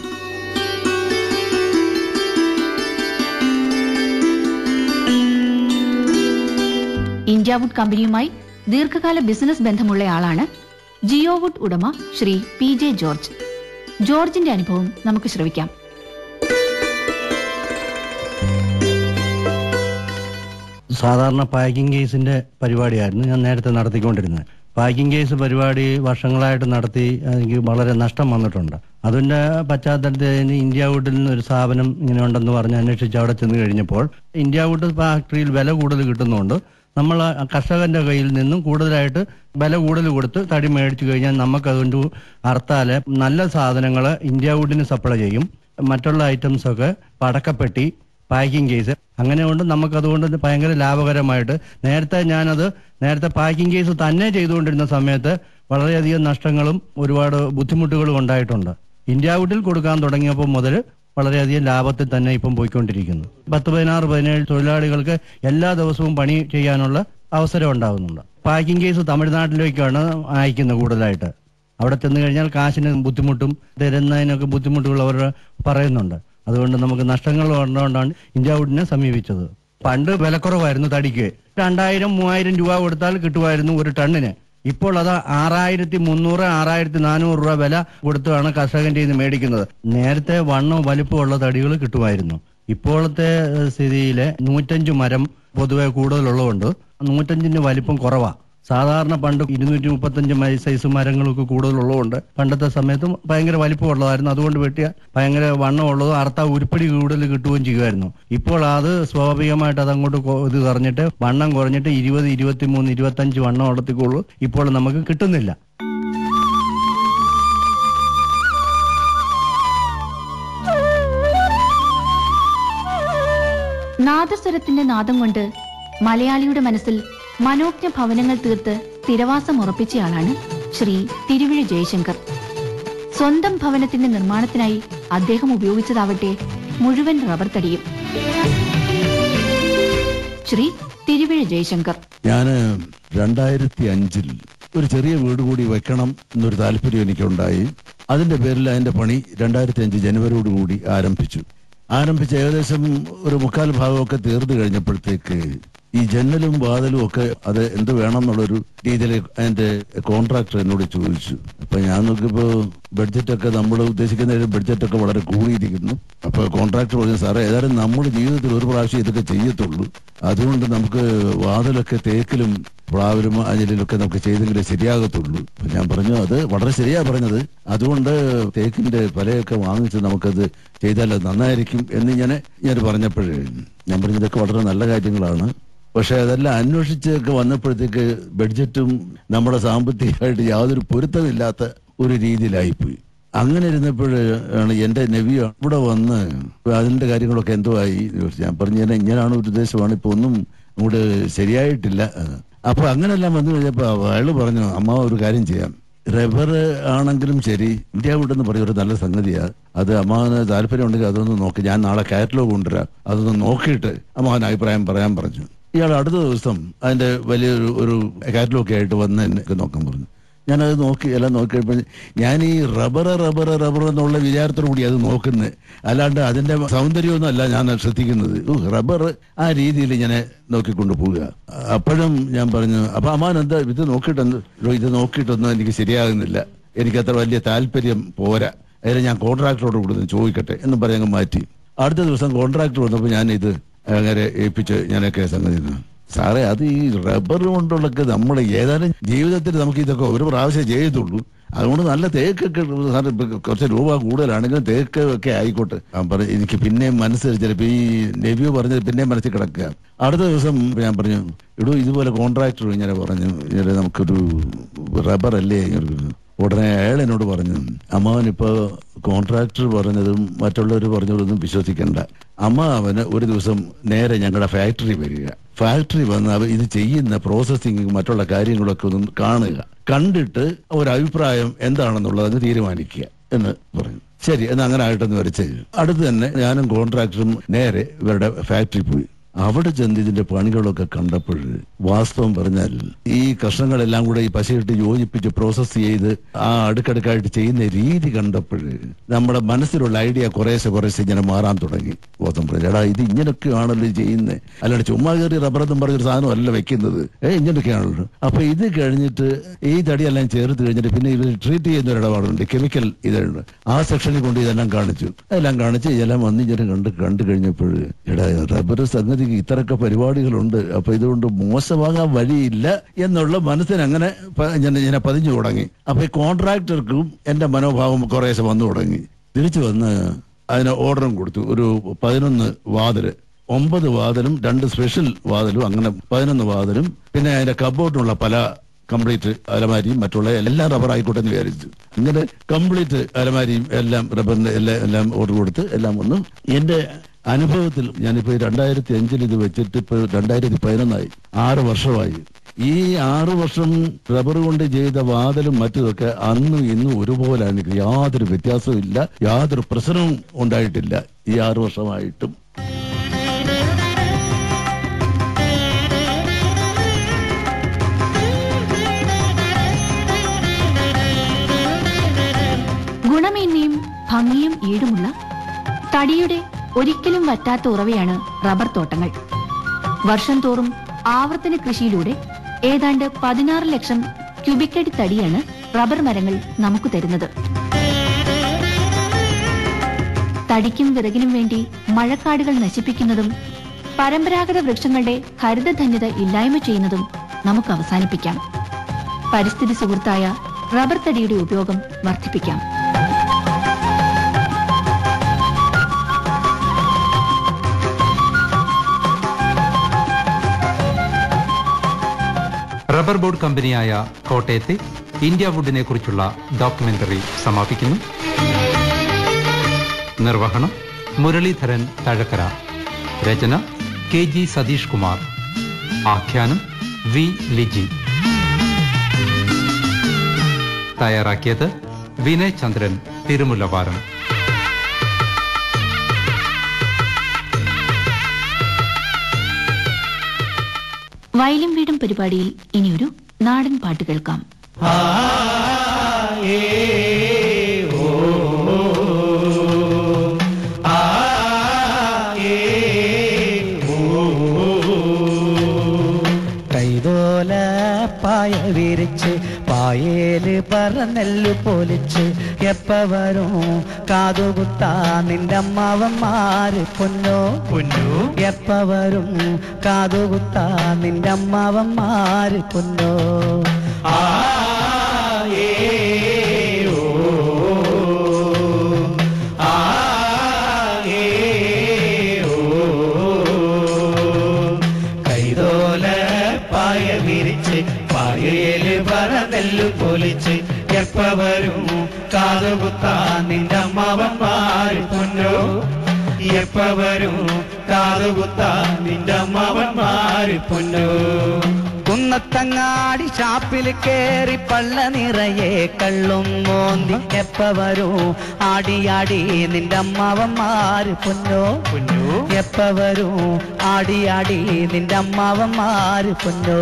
ഇന്ത്യാവുഡ് കമ്പനിയുമായി ദീർഘകാല ബിസിനസ് ബന്ധമുള്ളയാളാണ് ജിയോവുഡ് ഉടമ ശ്രീ PJ ജോർജ്. ജോർജിന്റെ അനുഭവം നമുക്ക് ശ്രവിക്കാം. സാധാരണ പാക്കിംഗ് കേസിന്റെ പരിപാടിയായിരുന്നു ഞാൻ നേരത്തെ നടത്തിക്കൊണ്ടിരുന്നത്. പാക്കിംഗ് കേസ് പരിപാടി വർഷങ്ങളായിട്ട് നടത്തി എനിക്ക് വളരെ നഷ്ടം വന്നിട്ടുണ്ട്. അതിന്റെ പശ്ചാത്തലത്തിൽ ഇന്ത്യാവുഡിൽ നിന്ന് ഒരു സ്ഥാപനം ഇങ്ങനെ ഉണ്ടെന്ന് പറഞ്ഞ് അന്വേഷിച്ച് അവിടെ ചെന്ന് കഴിഞ്ഞപ്പോൾ ഇന്ത്യാവുഡ് ഫാക്ടറിയിൽ വില കൂടുതൽ കിട്ടുന്നുണ്ട്. നമ്മൾ കർഷകന്റെ കയ്യിൽ നിന്നും കൂടുതലായിട്ട് വില കൂടുതൽ കൊടുത്ത് തടി മേടിച്ചു കഴിഞ്ഞാൽ നമുക്ക് അതുകൊണ്ട് അർത്താല് നല്ല സാധനങ്ങൾ ഇന്ത്യാവുഡിന് സപ്ലൈ ചെയ്യും. മറ്റുള്ള ഐറ്റംസ് ഒക്കെ പടക്കപ്പെട്ടി പാക്കിംഗ് കേസ് അങ്ങനെ കൊണ്ട് നമുക്കതുകൊണ്ട് ഭയങ്കര ലാഭകരമായിട്ട് നേരത്തെ പാക്കിംഗ് കേസ് തന്നെ ചെയ്തുകൊണ്ടിരുന്ന സമയത്ത് വളരെയധികം നഷ്ടങ്ങളും ഒരുപാട് ബുദ്ധിമുട്ടുകളും ഉണ്ടായിട്ടുണ്ട്. ഇന്ത്യാവുഡിൽ കൊടുക്കാൻ തുടങ്ങിയപ്പോൾ മുതൽ വളരെയധികം ലാഭത്തിൽ തന്നെ ഇപ്പം പോയിക്കൊണ്ടിരിക്കുന്നു. 10-16-17 തൊഴിലാളികൾക്ക് എല്ലാ ദിവസവും പണി ചെയ്യാനുള്ള അവസരം ഉണ്ടാകുന്നുണ്ട്. പാക്കിംഗ് കേസ് തമിഴ്നാട്ടിലേക്കാണ് അയക്കുന്നത് കൂടുതലായിട്ട്. അവിടെ ചെന്ന് കഴിഞ്ഞാൽ കാശിന് ബുദ്ധിമുട്ടും തരുന്നതിനൊക്കെ ബുദ്ധിമുട്ടുകൾ അവർ പറയുന്നുണ്ട്. അതുകൊണ്ട് നമുക്ക് നഷ്ടങ്ങൾ ഉള്ളതുകൊണ്ടാണ് ഇന്ത്യാവുഡിനെ സമീപിച്ചത്. പണ്ട് വിലക്കുറവായിരുന്നു തടിക്ക്. 2000-3000 രൂപ കൊടുത്താൽ കിട്ടുമായിരുന്നു ഒരു ടണ്ണിന്. ഇപ്പോൾ അത് 6300-6400 രൂപ വില കൊടുത്താണ് കർഷകന്റെ ഇത് മേടിക്കുന്നത്. നേരത്തെ വണ്ണവും വലിപ്പമുള്ള തടികൾ കിട്ടുമായിരുന്നു. ഇപ്പോഴത്തെ സ്ഥിതിയിലെ 105 മരം പൊതുവെ കൂടുതലുള്ളതുകൊണ്ട് 105ന്റെ വലിപ്പം കുറവാ. സാധാരണ പണ്ട് 235 സൈസ് മരങ്ങളൊക്കെ കൂടുതലുള്ളതുകൊണ്ട് പണ്ടത്തെ സമയത്ത് ഭയങ്കര വലിപ്പമുള്ളതായിരുന്നു. അതുകൊണ്ട് വെട്ടിയ ഭയങ്കര വണ്ണമുള്ളതും അർത്ഥ ഉരുപ്പടി കൂടുതൽ കിട്ടുകയും ചെയ്യുമായിരുന്നു. ഇപ്പോൾ അത് സ്വാഭാവികമായിട്ട് അതങ്ങോട്ട് ഇത് കുറഞ്ഞിട്ട് വണ്ണം കുറഞ്ഞിട്ട് 20, 23, 25 വണ്ണം ഉള്ളത്തേക്കുള്ളൂ. ഇപ്പോൾ നമുക്ക് കിട്ടുന്നില്ല. നാദസ്വരത്തിന്റെ നാദം കൊണ്ട് മലയാളിയുടെ മനസ്സിൽ മനോജ്ഞ ഭവനങ്ങൾ തീർത്ത് സ്ഥിരവാസം ഉറപ്പിച്ചയാളാണ് ശ്രീ തിരുവിഴ ജയശങ്കർ. സ്വന്തം ഭവനത്തിന്റെ നിർമ്മാണത്തിനായി അദ്ദേഹം ഉപയോഗിച്ചതാവട്ടെ മുഴുവൻ റബ്ബർ തടിയും. ശ്രീ തിരുവിഴ ജയശങ്കർ: ഞാൻ 2005 ഒരു ചെറിയ വീട് കൂടി വെക്കണം എന്നൊരു താല്പര്യം എനിക്കുണ്ടായി. അതിന്റെ പേരിൽ അതിന്റെ പണി 2005 ജനുവരിയോടുകൂടി ആരംഭിച്ച് ഏകദേശം ഒരു 3/4 ഭാഗമൊക്കെ തീർന്നു കഴിഞ്ഞപ്പോഴത്തേക്ക് ഈ ജനലും വാതിലും ഒക്കെ അത് എന്ത് വേണം എന്നുള്ളൊരു രീതിയിൽ അതിന്റെ കോൺട്രാക്ടർ എന്നോട് ചോദിച്ചു. അപ്പൊ ഞാൻ നോക്കിയപ്പോ ബഡ്ജറ്റൊക്കെ നമ്മൾ ഉദ്ദേശിക്കുന്ന ബഡ്ജറ്റൊക്കെ വളരെ കൂടിയിരിക്കുന്നു. അപ്പൊ കോൺട്രാക്ടർ പറഞ്ഞു, സാറേ ഏതായാലും നമ്മൾ ജീവിതത്തിൽ ഒരു പ്രാവശ്യം ഇതൊക്കെ ചെയ്യത്തുള്ളൂ, അതുകൊണ്ട് നമുക്ക് വാതിലൊക്കെ തേക്കിലും പ്ലാവിലും അഞ്ഞലിലൊക്കെ നമുക്ക് ചെയ്തെങ്കിലേ ശരിയാകത്തുള്ളൂ. ഞാൻ പറഞ്ഞു, അത് വളരെ ശരിയാ പറഞ്ഞത്, അതുകൊണ്ട് തേക്കിന്റെ പലയൊക്കെ വാങ്ങിച്ച് നമുക്കത് ചെയ്താൽ അത് നന്നായിരിക്കും എന്ന് ഞാൻ പറഞ്ഞപ്പോഴേ ഞാൻ പറഞ്ഞു, ഇതൊക്കെ വളരെ നല്ല കാര്യങ്ങളാണ്, പക്ഷെ അതെല്ലാം അന്വേഷിച്ചൊക്കെ വന്നപ്പോഴത്തേക്ക് ബഡ്ജറ്റും നമ്മുടെ സാമ്പത്തികമായിട്ട് യാതൊരു പൊരുത്തമില്ലാത്ത ഒരു രീതിയിലായിപ്പോയി. അങ്ങനെ ഇരുന്നപ്പോഴാണ് എന്റെ നബി ഇവിടെ വന്ന് അതിന്റെ കാര്യങ്ങളൊക്കെ എന്തോ ആയി. ഞാൻ പറഞ്ഞു, ഇങ്ങനെയാണ് ഒരു ഉദ്ദേശമാണ്, ഇപ്പൊ ഒന്നും അങ്ങോട്ട് ശരിയായിട്ടില്ല. അപ്പൊ അങ്ങനെല്ലാം വന്നു കഴിഞ്ഞപ്പോ അയാള് പറഞ്ഞു, അമ്മ ഒരു കാര്യം ചെയ്യാം, റബ്ബർ ആണെങ്കിലും ശരി ഇന്ത്യ വുഡ് പറയും ഒരു നല്ല സംഗതിയാണ്, അത് അമ്മാവന് താല്പര്യം ഉണ്ടെങ്കിൽ അതൊന്ന് നോക്കി, ഞാൻ നാളെ കാറ്റലോഗ് കൊണ്ടുവരാം, അതൊന്ന് നോക്കിയിട്ട് അമ്മാവൻ അഭിപ്രായം പറയാൻ പറഞ്ഞു. ഇയാൾ അടുത്ത ദിവസം അതിന്റെ വലിയൊരു ഒരു കാറ്റലോഗ് ആയിട്ട് വന്ന് എന്നെ നോക്കാൻ പറഞ്ഞു. ഞാനത് നോക്കി എല്ലാം നോക്കിയപ്പോൾ ഞാൻ ഈ റബ്ബർ എന്നുള്ള വിചാരത്തോടു കൂടി അത് നോക്കുന്നത്, അല്ലാണ്ട് അതിന്റെ സൗന്ദര്യമൊന്നും അല്ല ഞാൻ ശ്രദ്ധിക്കുന്നത്. റബ്ബർ ആ രീതിയിൽ ഞാൻ നോക്കിക്കൊണ്ട് പോവുക. അപ്പോഴും ഞാൻ പറഞ്ഞു, അപ്പൊ അമ്മാൻ എന്താ ഇത് നോക്കിയിട്ടൊന്നും എനിക്ക് ശരിയാകുന്നില്ല, എനിക്കത്ര വലിയ താല്പര്യം പോരാ, അതിൽ ഞാൻ കോൺട്രാക്ടറോട് കൂടെ ചോദിക്കട്ടെ എന്ന് പറഞ്ഞ് മാറ്റി. അടുത്ത ദിവസം കോൺട്രാക്ടർ വന്നപ്പോൾ ഞാൻ ഇത് അങ്ങനെ ഏൽപ്പിച്ച് ഞാനൊക്കെ സംഗതി, സാറേ അത് ഈ റബ്ബർ കൊണ്ടുള്ളൊക്കെ നമ്മൾ ഏതായാലും ജീവിതത്തിൽ നമുക്ക് ഇതൊക്കെ ഒരു പ്രാവശ്യം ചെയ്യത്തുള്ളൂ, അതുകൊണ്ട് നല്ല തേക്കൊക്കെ സാറ് കുറച്ച് രൂപ കൂടുതലാണെങ്കിലും തേക്ക് ഒക്കെ ആയിക്കോട്ടെ. എനിക്ക് പിന്നെയും മനസ്സിൽ ചിലപ്പോൾ ഈ നെവ്യൂ പറഞ്ഞത് പിന്നെയും മനസ്സിൽ കിടക്കുക. അടുത്ത ദിവസം ഞാൻ പറഞ്ഞു, ഇതുപോലെ കോൺട്രാക്ടർ ഇങ്ങനെ പറഞ്ഞു, ഇങ്ങനെ നമുക്കൊരു റബ്ബർ അല്ലേ. ഉടനെ അയാൾ എന്നോട് പറഞ്ഞു, അമ്മാവനിപ്പോ കോൺട്രാക്ടർ പറഞ്ഞതും മറ്റുള്ളവർ പറഞ്ഞതൊന്നും വിശ്വസിക്കണ്ട, അമ്മാവന് ഒരു ദിവസം നേരെ ഞങ്ങളുടെ ഫാക്ടറി വരിക, ഫാക്ടറി വന്ന് ഇത് ചെയ്യുന്ന പ്രോസസ്സിങ് മറ്റുള്ള കാര്യങ്ങളൊക്കെ ഒന്ന് കാണുക, കണ്ടിട്ട് ഒരു അഭിപ്രായം എന്താണെന്നുള്ളത് അങ്ങ് തീരുമാനിക്കുക എന്ന് പറഞ്ഞു. ശരി എന്ന് അങ്ങനെ ആയിട്ടെന്ന് വരച്ച് അടുത്ത് തന്നെ ഞാനും കോൺട്രാക്ടറും നേരെ ഇവരുടെ ഫാക്ടറി പോയി. അവിടെ ചെന്ന് ഇതിന്റെ പണികളൊക്കെ കണ്ടപ്പോൾ വാസ്തവം പറഞ്ഞാൽ ഈ കഷ്ണങ്ങളെല്ലാം കൂടെ ഈ പശയിട്ട് യോജിപ്പിച്ച് പ്രോസസ് ചെയ്ത് ആ അടുക്കടുക്കായിട്ട് ചെയ്യുന്ന രീതി കണ്ടപ്പോൾ നമ്മുടെ മനസ്സിലുള്ള ഐഡിയ കുറേശ്ശെ ഇങ്ങനെ മാറാൻ തുടങ്ങി. വാസ്തവം പറഞ്ഞാൽ എടാ ഇത് ഇങ്ങനെയൊക്കെയാണല്ലോ ചെയ്യുന്നത്, അല്ലാണ്ട് ചുമ്മാ കയറി റബ്ബറെന്നും പറഞ്ഞൊരു സാധനം അല്ല വെക്കുന്നത്, ഇങ്ങനെയൊക്കെയാണല്ലോ. അപ്പൊ ഇത് കഴിഞ്ഞിട്ട് ഈ തടിയെല്ലാം ചേർത്ത് കഴിഞ്ഞിട്ട് പിന്നെ ഇത് ട്രീറ്റ് ചെയ്യുന്ന ഒരു ഇടപാടുണ്ട്, കെമിക്കൽ ഇതുണ്ട്, ആ സെക്ഷനിൽ കൊണ്ട് ഇതെല്ലാം കാണിച്ചു. ഇതെല്ലാം വന്ന് ഇങ്ങനെ കണ്ടു കഴിഞ്ഞപ്പോൾ എടാ റബ്ബർ സംഗതി ഇത്രയൊക്കെ പരിപാടികളുണ്ട്, അപ്പൊ ഇതുകൊണ്ട് മോശമാകാൻ വഴിയില്ല എന്നുള്ള മനസ്സിന് അങ്ങനെ ഞാൻ പതിഞ്ഞു തുടങ്ങി. അപ്പൊ ഈ കോൺട്രാക്ടർക്കും എന്റെ മനോഭാവം കുറേശ്ശെ വന്നു തുടങ്ങി. തിരിച്ചു വന്ന് അതിന് ഓർഡറും കൊടുത്തു, ഒരു 11 വാതില്, 9 വാതിലും 2 സ്പെഷ്യൽ വാതിലും, അങ്ങനെ 11 വാതിലും, പിന്നെ അതിന്റെ കബോർഡിനുള്ള പല കംപ്ലീറ്റ് അലമാരിയും മറ്റുള്ള എല്ലാം റബ്ബർ ആയിക്കോട്ടെ എന്ന് വിചാരിച്ചു. അങ്ങനെ കംപ്ലീറ്റ് അലമാരിയും എല്ലാം റബ്ബറിന്റെ എല്ലാം ഓർഡർ കൊടുത്ത് എല്ലാം വന്നു. എന്റെ അനുഭവത്തിൽ ഞാനിപ്പോ 2005 ഇത് വെച്ചിട്ട് ഇപ്പൊ 2011 6 വർഷമായി. ഈ 6 വർഷം റബ്ബർ കൊണ്ട് ചെയ്ത വാതിലും മറ്റതൊക്കെ അന്നും ഇന്നും ഒരുപോലെയാണ്, യാതൊരു വ്യത്യാസവും ഇല്ല, യാതൊരു പ്രശ്നവും ഉണ്ടായിട്ടില്ല ഈ 6 വർഷമായിട്ടും. ഗുണമേന്മയും ഭംഗിയും ഈടുമുള്ള തടിയുടെ ഒരിക്കലും വറ്റാത്ത ഉറവയാണ് റബ്ബർ തോട്ടങ്ങൾ. വർഷം തോറും ആവർത്തന കൃഷിയിലൂടെ ഏതാണ്ട് 16 ലക്ഷം ക്യൂബിക് അടി തടിയാണ് റബ്ബർ മരങ്ങൾ നമുക്ക് തരുന്നത്. തടിക്കും വിറകിനും വേണ്ടി മഴക്കാടുകൾ നശിപ്പിക്കുന്നതും പരമ്പരാഗത വൃക്ഷങ്ങളുടെ ഹരിതധന്യത ഇല്ലായ്മ ചെയ്യുന്നതും നമുക്ക് അവസാനിപ്പിക്കാം. പരിസ്ഥിതി സുഹൃത്തായ റബ്ബർ തടിയുടെ ഉപയോഗം വർദ്ധിപ്പിക്കാം. റബ്ബർ ബോർഡ് കമ്പനിയായ കോട്ടയത്തെ ഇന്ത്യ വുഡിനെ കുറിച്ചുള്ള ഡോക്യുമെന്ററി സമാപിക്കുന്നു. നിർവഹണം മുരളീധരൻ തഴക്കര. രചന KG സതീഷ് കുമാർ. ആഖ്യാനം V ലിജി. തയ്യാറാക്കിയത് വിനയ് ചന്ദ്രൻ തിരുമുല്ലവാരം. വയലും വീടും പരിപാടിയിൽ ഇനിയൊരു നാടൻ പാട്ട് കേൾക്കാം. പായ വിരിച്ച് പായേല് പറന്നെല്ലു പൊലിച്ച് എപ്പ വരും കാതുകുത്താ നിന്റെ അമ്മാവന്മാര് പൊന്നോ പൊന്നു എപ്പ വരും കാതുകുത്താ നിന്റെ അമ്മാവന്മാര് പൊന്നോ പായല് പറന്നെല്ലു പൊലിച്ച് എപ്പ വരും കാതുകുത്താ നിന്റെ അമ്മാവന്മാര് പൊന്നോ എപ്പ വരും കാതുകുത്താ നിന്റെ അമ്മാവന്മാര് പൊന്നോ കുന്നത്തങ്ങാടി ഷാപ്പിൽ കേറി പള്ള നിറയെ കള്ളും മോന്തി എപ്പ വരും ആടിയാടി നിന്റെ അമ്മാവന്മാര് പൊന്നോ പൊന്നോ എപ്പ വരും ആടിയാടി നിന്റെ അമ്മാവന്മാര് പൊന്നോ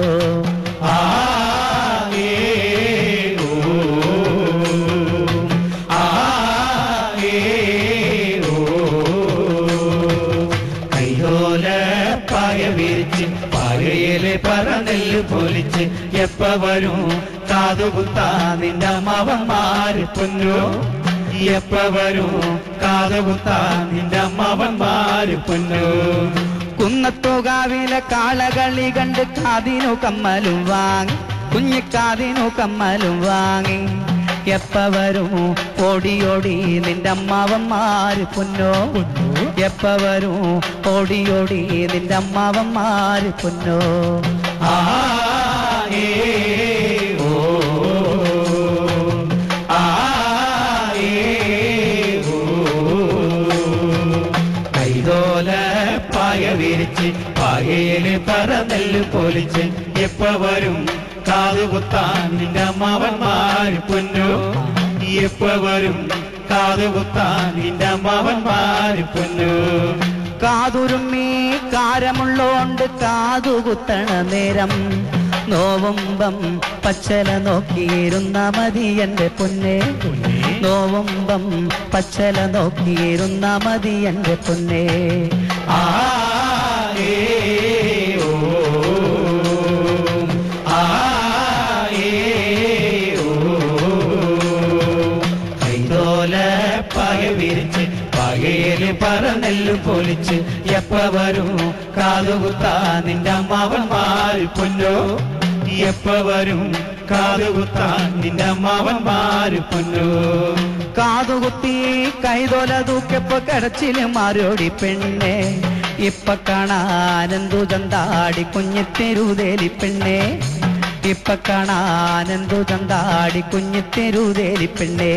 കൈയോല പായ വിരിച്ച് പായയില് പറന്നെല്ലു പൊലിച്ച് എപ്പ വരും കാതുകുത്താ നിന്റെ അമ്മാവന്മാര് പൊന്നോ എപ്പ വരും കാതുകുത്താ നിന്റെ അമ്മാവന്മാര് പൊന്നോ കുന്നത്തുകാവിലെ കാളകളി കണ്ട് കാതിനു കമ്മലും വാങ്ങി കുഞ്ഞിക്കാതിനു കമ്മലും വാങ്ങി എപ്പ വരും ഓടിയോടി നിന്റെ അമ്മാവന്മാര് പൊന്നോ എപ്പ വരും ഓടിയോടി നിന്റെ അമ്മാവന്മാര് പൊന്നോ കൈതോല പായ വിരിച്ച് പായയില് പറന്നെല്ലു പൊലിച്ച് എപ്പ വരും കാതുകുത്താൻ നിന്റെ അമ്മാവന്മാര് പൊന്നോ എപ്പ വരും കാതുകുത്താൻ നിന്റെ അമ്മാവന്മാര് പൊന്നോ കാതുരുമ്മി കാരമുള്ളോണ്ട് കാതുകുത്തണ നേരം നോവുമ്പം പച്ചല നോക്കിയിരുന്ന മതി എന്റെ പൊന്നെ നോവുമ്പം പച്ചല നോക്കിയിരുന്ന മതി എന്റെ പൊന്നെ കൈതോല പായ വിരിച്ച് പായയില് പറന്നെല്ലു പൊലിച്ച് എപ്പ വരും കാതുകുത്താ നിന്റെ അമ്മാവന്മാര് പൊന്നോ എപ്പ വരും കാതുകുത്താ നിന്റെ അമ്മാവന്മാര് പൊന്നോ കാതുകുത്തി കൈതോല തൂക്കപ്പോ കടച്ചില് മാരോടി പെണ്ണെ ഇപ്പ കാണാനെന്തു ചന്താടി കുഞ്ഞിത്തെരുതേലി പെണ്ണെ ഇപ്പ കാണാനെന്തു ചന്താടി കുഞ്ഞിത്തെരുതേലി പെണ്ണെ